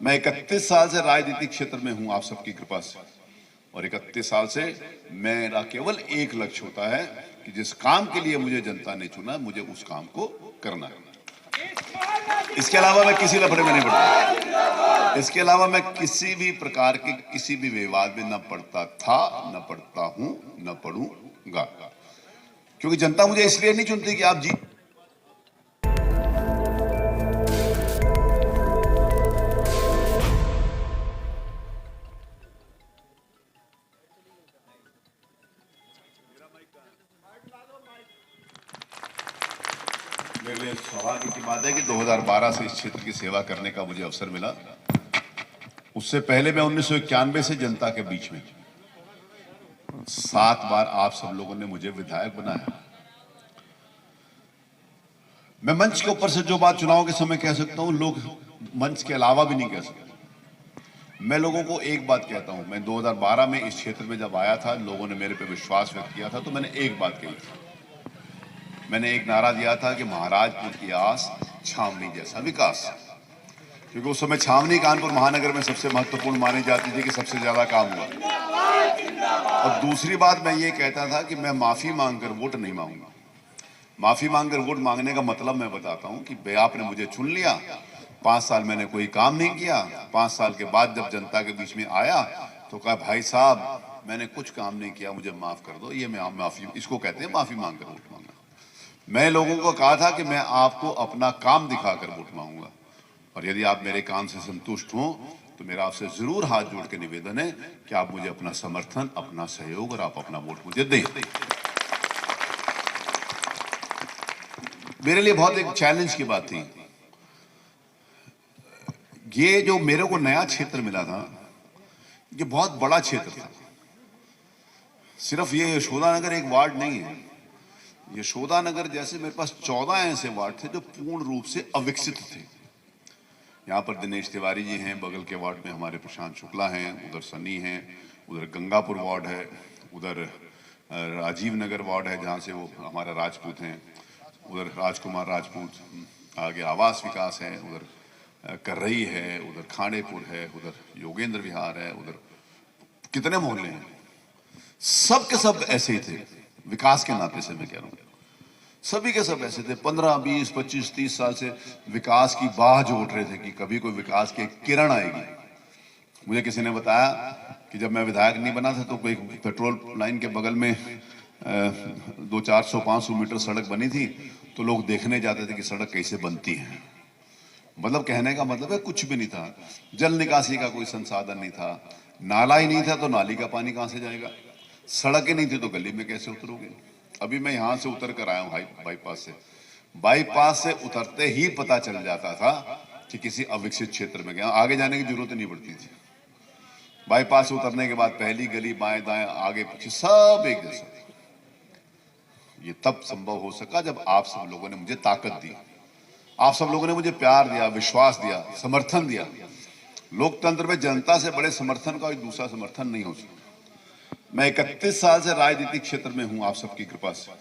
मैं 31 साल से राजनीतिक क्षेत्र में हूं आप सबकी कृपा से, और 31 साल से मेरा केवल एक लक्ष्य होता है कि जिस काम के लिए मुझे जनता ने चुना मुझे उस काम को करना है। इसके अलावा मैं किसी लफड़े में नहीं पड़ता, इसके अलावा मैं किसी भी प्रकार के किसी भी विवाद में न पड़ता था, न पड़ता हूं, न पड़ूंगा, क्योंकि जनता मुझे इसलिए नहीं चुनती कि आप जीत। मेरे लिए सौभाग्य की बात है कि 2012 से इस क्षेत्र की सेवा करने का मुझे अवसर मिला। उससे पहले मैं 1991 से जनता के बीच में 7 बार आप सब लोगों ने मुझे विधायक बनाया। मैं मंच के ऊपर से जो बात चुनाव के समय कह सकता हूं, लोग मंच के अलावा भी नहीं कह सकते। मैं लोगों को एक बात कहता हूं, मैं 2012 में इस क्षेत्र में जब आया था, लोगों ने मेरे पे विश्वास व्यक्त किया था, तो मैंने एक बात कही थी। मैंने एक नारा दिया था कि महाराजपुर की आस छावनी जैसा विकास, क्योंकि उस समय छावनी कानपुर महानगर में सबसे महत्वपूर्ण मानी जाती थी कि सबसे ज्यादा काम हुआ। और दूसरी बात मैं ये कहता था कि मैं माफी मांगकर वोट नहीं मांगूंगा। माफी मांगकर वोट मांगने का मतलब मैं बताता हूं कि भाई आपने मुझे चुन लिया, 5 साल मैंने कोई काम नहीं किया, 5 साल के बाद जब जनता के बीच में आया तो कहा भाई साहब मैंने कुछ काम नहीं किया, मुझे माफ कर दो। ये मैं माफी, इसको कहते हैं माफी मांगकर वोट मांगना। मैं लोगों को कहा था कि मैं आपको अपना काम दिखाकर वोट मांगूंगा, और यदि आप मेरे काम से संतुष्ट हो तो मेरा आपसे जरूर हाथ जोड़ के निवेदन है कि आप मुझे अपना समर्थन, अपना सहयोग और आप अपना वोट मुझे दें। मेरे लिए बहुत एक चैलेंज की बात थी। ये जो मेरे को नया क्षेत्र मिला था, ये बहुत बड़ा क्षेत्र था। सिर्फ ये यशोदानगर एक वार्ड नहीं है। यशोदानगर जैसे मेरे पास 14 ऐसे वार्ड थे जो पूर्ण रूप से अविकसित थे। यहाँ पर दिनेश तिवारी जी हैं, बगल के वार्ड में हमारे प्रशांत शुक्ला हैं, उधर सनी हैं, उधर गंगापुर वार्ड है, उधर राजीव नगर वार्ड है जहाँ से वो हमारा राजपूत हैं, उधर राजकुमार राजपूत, आगे आवास विकास है, उधर करई है, उधर खानेपुर है, उधर योगेंद्र विहार है, उधर कितने मोहल्ले हैं। सब के सब ऐसे ही थे। विकास के नाते से मैं कह रहा हूँ, सभी के सब ऐसे थे। 15, 20, 25, 30 साल से विकास की बाह जो उठ रहे थे कि कभी कोई विकास की किरण आएगी। मुझे किसी ने बताया कि जब मैं विधायक नहीं बना था तो कोई पेट्रोल लाइन के बगल में 200, 400, 500 मीटर सड़क बनी थी, तो लोग देखने जाते थे कि सड़क कैसे बनती है। मतलब कहने का मतलब है कुछ भी नहीं था। जल निकासी का कोई संसाधन नहीं था, नाला ही नहीं था तो नाली का पानी कहां से जाएगा, सड़क ही नहीं थी तो गली में कैसे उतरोगे। अभी मैं यहां से उतर कर आया हूं बाईपास से उतरते ही पता चल जाता था कि किसी अविकसित क्षेत्र में गया, आगे जाने की जरूरत नहीं पड़ती थी। बाईपास से उतरने के बाद पहली गली, बाएं दाएं, आगे पीछे सब एक जैसा। ये तब संभव हो सका जब आप सब लोगों ने मुझे ताकत दी, आप सब लोगों ने मुझे प्यार दिया, विश्वास दिया, समर्थन दिया। लोकतंत्र में जनता से बड़े समर्थन का कोई दूसरा समर्थन नहीं हो सकता। मैं 31 साल से राजनीतिक क्षेत्र में हूं आप सबकी कृपा से,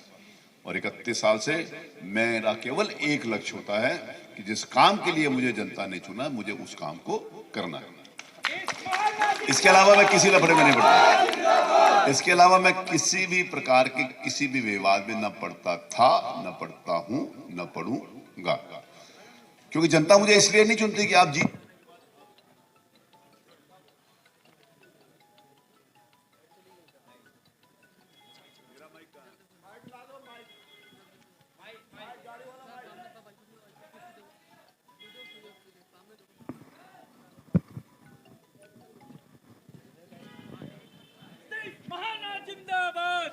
और 31 साल से मेरा केवल एक लक्ष्य होता है कि जिस काम के लिए मुझे जनता ने चुना मुझे उस काम को करना है। इसके अलावा मैं किसी लफड़े में नहीं पड़ता, इसके अलावा मैं किसी भी प्रकार के किसी भी विवाद में न पड़ता था, न पड़ता हूं, न पड़ूंगा, क्योंकि जनता मुझे इसलिए नहीं चुनती कि आप जीत।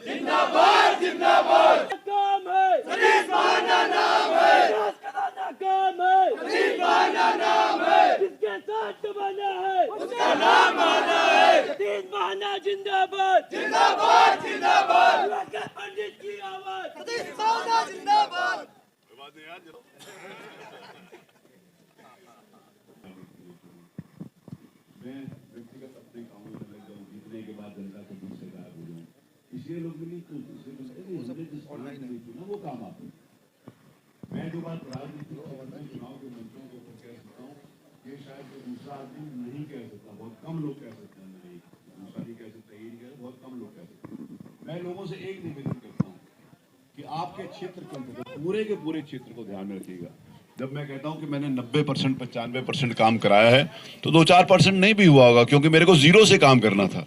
जिंदाबाद जिंदाबाद काम है, सतीश महाना नाम है, विकास कराना काम है, सतीश महाना नाम है, जिसके साथ बना है उसका नाम आना है। सतीश महाना जिंदाबाद जिंदाबाद जिंदाबाद, दिवाकर पंडित की आवाज, सतीश महाना जिंदाबाद। मैं व्यक्तिगत अपने कामों में लग जाऊं, जीतने के बाद जनता को दूसरे गायब हो जाऊं, इसलिए लोग मिली तो हमने जिस ऑनलाइन नहीं चुना वो काम आता है। मैं जो बात राजनीतिक चुनाव के मंत्रों के ऊपर कह सकता हूँ, ये शायद दूसरा आदमी नहीं कह सकता, बहुत कम लोग कह सकते हैं, नहीं दूसरा नहीं कह सकता, ये नहीं कह सकता, बहुत कम लोग कह सकते हैं। मैं लोगों से एक निवेदन करता हूँ कि आपके क्षेत्र के अंतर्गत पूरे के पूरे क्षेत्र को ध्यान में रखिएगा। जब मैं कहता हूं कि मैंने 90% 95% काम कराया है तो 2-4% नहीं भी हुआ होगा, क्योंकि मेरे को जीरो से काम करना था।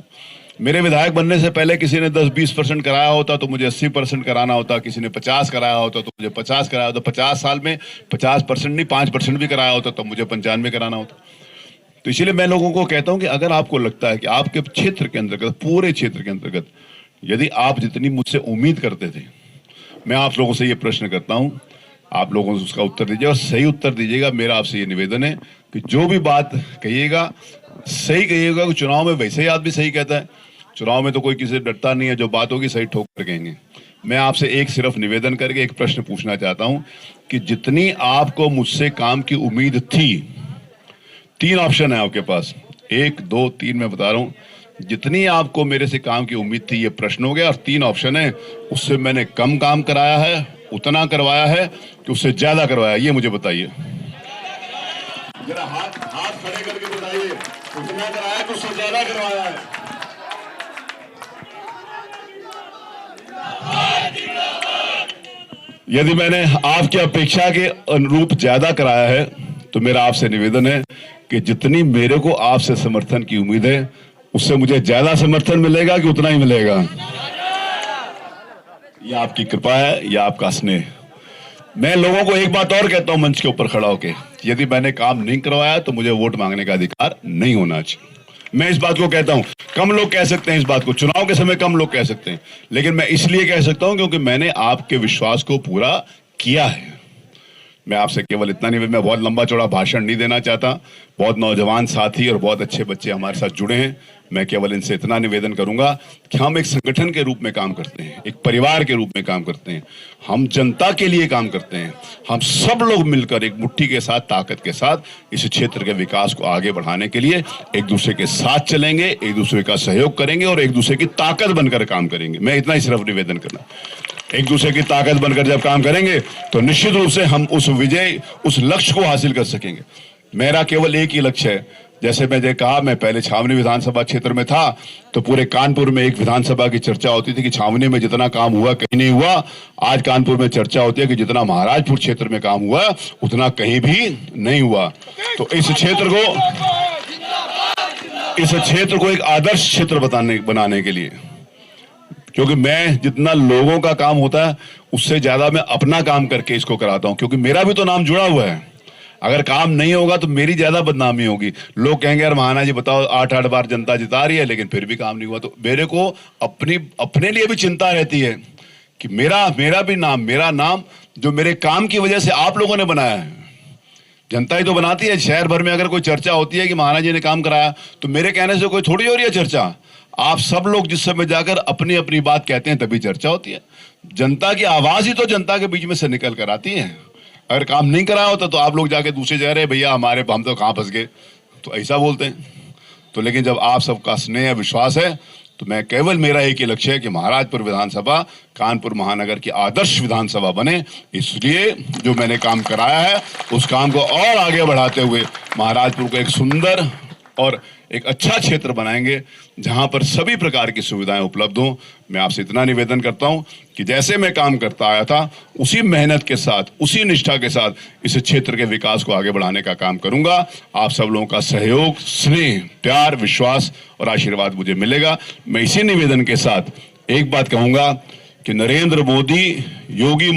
मेरे विधायक बनने से पहले किसी ने 10-20% कराया होता तो मुझे 80% कराना होता, किसी ने 50 कराया होता तो मुझे 50 कराया होता, 50 साल में 50% नहीं 5% भी कराया होता तो मुझे 95 कराना होता। तो इसीलिए मैं लोगों को कहता हूं कि अगर आपको लगता है कि आपके क्षेत्र के अंतर्गत, पूरे क्षेत्र के अंतर्गत यदि आप जितनी मुझसे उम्मीद करते थे, मैं आप लोगों से ये प्रश्न करता हूं, आप लोगों से उसका उत्तर दीजिए और सही उत्तर दीजिएगा। मेरा आपसे ये निवेदन है कि जो भी बात कहिएगा सही कहिएगा। चुनाव में वैसे ही आदमी सही कहता है, चुनाव में तो कोई किसी से डरता नहीं है, जो बात होगी सही ठोक कर कहेंगे। मैं आपसे एक सिर्फ निवेदन करके एक प्रश्न पूछना चाहता हूं कि जितनी आपको मुझसे काम की उम्मीद थी, 3 ऑप्शन है आपके पास, 1, 2, 3 मैं बता रहा हूं, जितनी आपको मेरे से काम की उम्मीद थी ये प्रश्न हो गया, और 3 ऑप्शन है, उससे मैंने कम काम कराया है, उतना करवाया है कि उससे ज्यादा करवाया, ये मुझे बताइए जरा, हाथ खड़े करके बताइए, उतना कराया कि उससे ज्यादा करवाया है। यदि मैंने आपकी अपेक्षा के अनुरूप ज्यादा कराया है तो मेरा आपसे निवेदन है कि जितनी मेरे को आपसे समर्थन की उम्मीद है उससे मुझे ज्यादा समर्थन मिलेगा कि उतना ही मिलेगा। यह आपकी कृपा है, यह आपका स्नेह। मैं लोगों को एक बात और कहता हूं मंच के ऊपर खड़ा होकर, यदि मैंने काम नहीं करवाया तो मुझे वोट मांगने का अधिकार नहीं होना चाहिए। मैं इस बात को कहता हूं, कम लोग कह सकते हैं इस बात को, चुनाव के समय कम लोग कह सकते हैं, लेकिन मैं इसलिए कह सकता हूं क्योंकि मैंने आपके विश्वास को पूरा किया है। मैं आपसे केवल इतना नहीं, मैं बहुत लंबा चौड़ा भाषण नहीं देना चाहता, बहुत नौजवान साथी और बहुत अच्छे बच्चे हमारे साथ जुड़े हैं। मैं केवल इनसे इतना निवेदन करूंगा कि हम एक संगठन के रूप में काम करते हैं, एक परिवार के रूप में काम करते हैं, हम जनता के लिए काम करते हैं। हम सब लोग मिलकर एक मुट्ठी के साथ, ताकत के साथ इस क्षेत्र के विकास को आगे बढ़ाने के लिए एक दूसरे के साथ चलेंगे, एक दूसरे का सहयोग करेंगे और एक दूसरे की ताकत बनकर काम करेंगे। मैं इतना ही सिर्फ निवेदन करना, एक दूसरे की ताकत बनकर जब काम करेंगे तो निश्चित रूप से हम उस विजय, उस लक्ष्य को हासिल कर सकेंगे। मेरा केवल एक ही लक्ष्य है, जैसे मैंने कहा, मैं पहले छावनी विधानसभा क्षेत्र में था तो पूरे कानपुर में एक विधानसभा की चर्चा होती थी कि छावनी में जितना काम हुआ कहीं नहीं हुआ। आज कानपुर में चर्चा होती है कि जितना महाराजपुर क्षेत्र में काम हुआ उतना कहीं भी नहीं हुआ। तो इस क्षेत्र को एक आदर्श क्षेत्र बनाने के लिए, क्योंकि मैं जितना लोगों का काम होता है उससे ज्यादा मैं अपना काम करके इसको कराता हूं, क्योंकि मेरा भी तो नाम जुड़ा हुआ है। अगर काम नहीं होगा तो मेरी ज्यादा बदनामी होगी। लोग कहेंगे यार महाना जी बताओ 8-8 बार जनता जिता रही है लेकिन फिर भी काम नहीं हुआ। तो मेरे को अपने लिए भी चिंता रहती है कि मेरा नाम जो मेरे काम की वजह से आप लोगों ने बनाया है, जनता ही तो बनाती है। शहर भर में अगर कोई चर्चा होती है कि महाना जी ने काम कराया तो मेरे कहने से कोई थोड़ी हो रही है चर्चा। आप सब लोग जिस समय जाकर अपनी अपनी बात कहते हैं तभी चर्चा होती है। जनता की आवाज ही तो जनता के बीच में से निकल कर आती है। अगर काम नहीं कराया होता तो आप लोग जाके दूसरे जगह रहे, भैया हम तो कहां फंस गए, तो ऐसा बोलते हैं। तो लेकिन जब आप सबका स्नेह विश्वास है तो मैं केवल मेरा एक ही लक्ष्य है कि महाराजपुर विधानसभा कानपुर महानगर की आदर्श विधानसभा बने। इसलिए जो मैंने काम कराया है उस काम को और आगे बढ़ाते हुए महाराजपुर को एक सुंदर और एक अच्छा क्षेत्र बनाएंगे जहां पर सभी प्रकार की सुविधाएं उपलब्ध हों। मैं आपसे इतना निवेदन करता हूं कि जैसे मैं काम करता आया था उसी मेहनत के साथ, उसी निष्ठा के साथ इस क्षेत्र के विकास को आगे बढ़ाने का काम करूंगा। आप सब लोगों का सहयोग, स्नेह, प्यार, विश्वास और आशीर्वाद मुझे मिलेगा। मैं इसी निवेदन के साथ एक बात कहूंगा कि नरेंद्र मोदी, योगी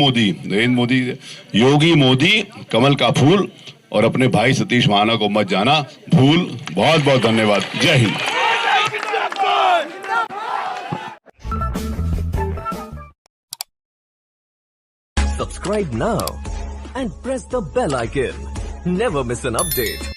मोदी कमल का फूल, और अपने भाई सतीश महाना को मत जाना भूल। बहुत बहुत धन्यवाद। जय Hind. Subscribe now and press the bell icon. Never miss an update.